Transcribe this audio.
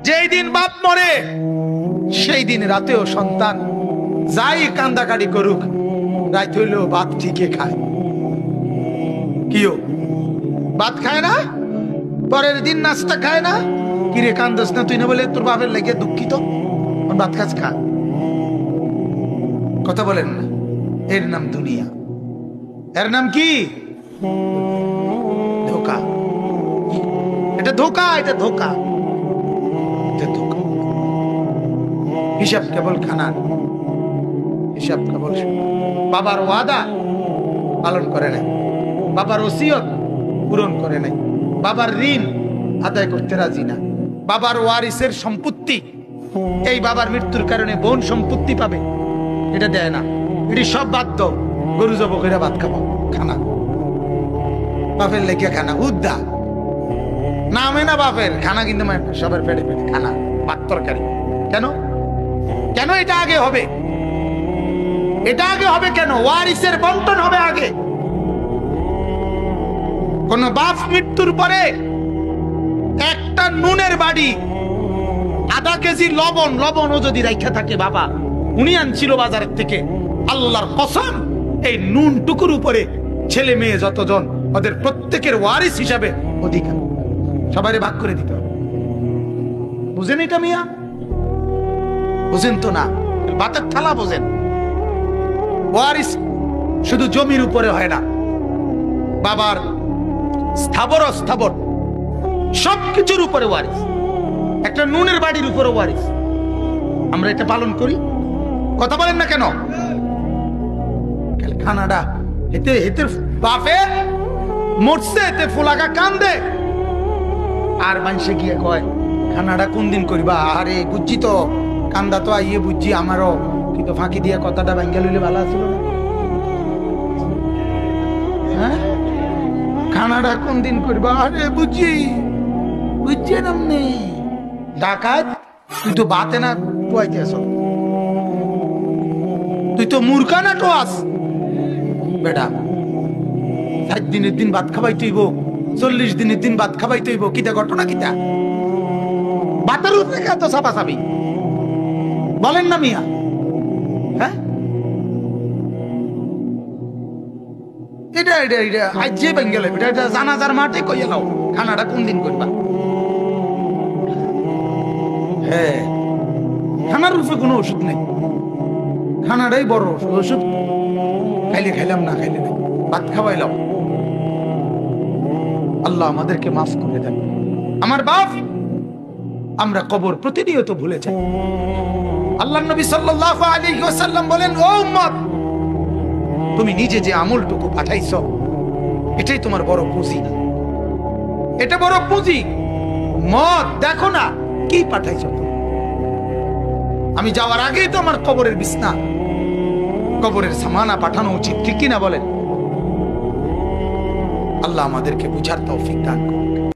যেই দিন বাপ মরে সেই দিন রাতেও সন্তান যাই কান্দাকাটি করুক, রাত হইলেও ভাত ঠিকই খায়। কিও ভাত খায় না, পরের দিন নাস্তা খায় না। কিরে কান্দস না তুই? না বলে তোর বাপের লেগে দুঃখিত, ভাত খাস খা। কথা বলেন না। এর নাম দুনিয়া। এর নাম কি? ধোকা। এটা ধোকা, এটা ধোকা, এটা ধোকা। হিসাব কেবল খানার, হিসাব কেবল বাবার ওয়াদা পালন করে নাই, বাবার ওসিয়ত পূরণ করে নাই, বাবার ঋণ আদায় করতে রাজি না, বাবার ওয়ারিসের সম্পত্তি, এই বাবার মৃত্যুর কারণে বোন সম্পত্তি পাবে, এটা দেয় না। এটি সব বাধ্য। গরু জব করে ভাত খাবো, খানা বাপের লেগে খানা উদ্দা নামে না বাপের খানা, কিন্তু সবার পেটে পেটে খানা, ভাত তরকারি। কেন? কেন এটা আগে হবে? এটা আগে হবে কেন? ওয়ারিসের বন্টন হবে আগে। কোন বাপ মৃত্যুর পরে একটা নুনের বাড়ি, আধা কেজি লবণ, লবণও যদি রাখা থাকে, বাবা উনি আনছিল বাজারের থেকে, আল্লাহর কসম এই নুন টুকুর উপরে ছেলে মেয়ে যতজন, ওদের প্রত্যেকের ওয়ারিস হিসাবে অধিকার, সবাই ভাগ করে দিতে হবে। বুঝেন এটা মিয়া? বুঝেন তো না? ভাতের থালা বোঝেন। ওয়ারিস শুধু জমির উপরে হয় না, বাবার স্থাবর অস্থাবর সবকিছুর উপরে ওয়ারিস। একটা নুনের বাড়ির উপরে ওয়ারিস। আমরা এটা পালন করি? কথা বলেন না কেন? খানাডা হেতে হেতে বাপে মরছে, এতে ফুলাকা কান্দে, আর মানুষে গিয়ে কয় খানাডা কোন দিন করিবা? আরে বুঝছি তো, কান্দা তো আইয়ে বুঝছি আমারও, কিন্তু ফাঁকি দিয়ে কথাটা ভাঙ্গা লইলে ভালো আছিল না? হ্যাঁ, খানাডা কোন দিন করিবা? আরে বুঝছি, বুঝছি নামনি ডাকাত, তুই তো বাতে না টুয়াইতে আস, তুই তো মূর্খা না টোয়াস বেটা। 60 দিনের দিন ভাত খাবাই তৈব, 40 দিনের দিন ভাত খাবাই তৈব, কিটা ঘটনা কিটা? বাতার উপরে তো চাপা চাবি বলেন না মিয়া? হ্যাঁ, এটা এটা এটা আজ যে বেঙ্গেল এটা জানাজার মাঠে কইয়া নাও খানাটা কোন দিন করবা। হ্যাঁ, খানার রূপে কোনো ওষুধ নেই, খানাটাই বড় ওষুধ। ওষুধ খাইলে খাইলাম, না খাইলে নাই, ভাত খাওয়াইলাম। আল্লাহ আমাদেরকে মাফ করে দেন। আমার বাপ, আমরা কবর প্রতিনিয়ত ভুলে যাই। আল্লাহ নবী সাল্লাল্লাহু আলাইহি ওয়াসাল্লাম বলেন, ও উম্মত, তুমি নিজে যে আমলটুকু পাঠাইছো এটাই তোমার বড় পুঁজি। এটা বড় পুঁজি। মত দেখো না কি পাঠাইছো তুমি। আমি যাওয়ার আগেই তো আমার কবরের বিছনা, কবরের সামানা পাঠানো উচিত, ঠিক কিনা বলেন? আল্লাহ আমাদেরকে বুঝার তৌফিক দান করুন।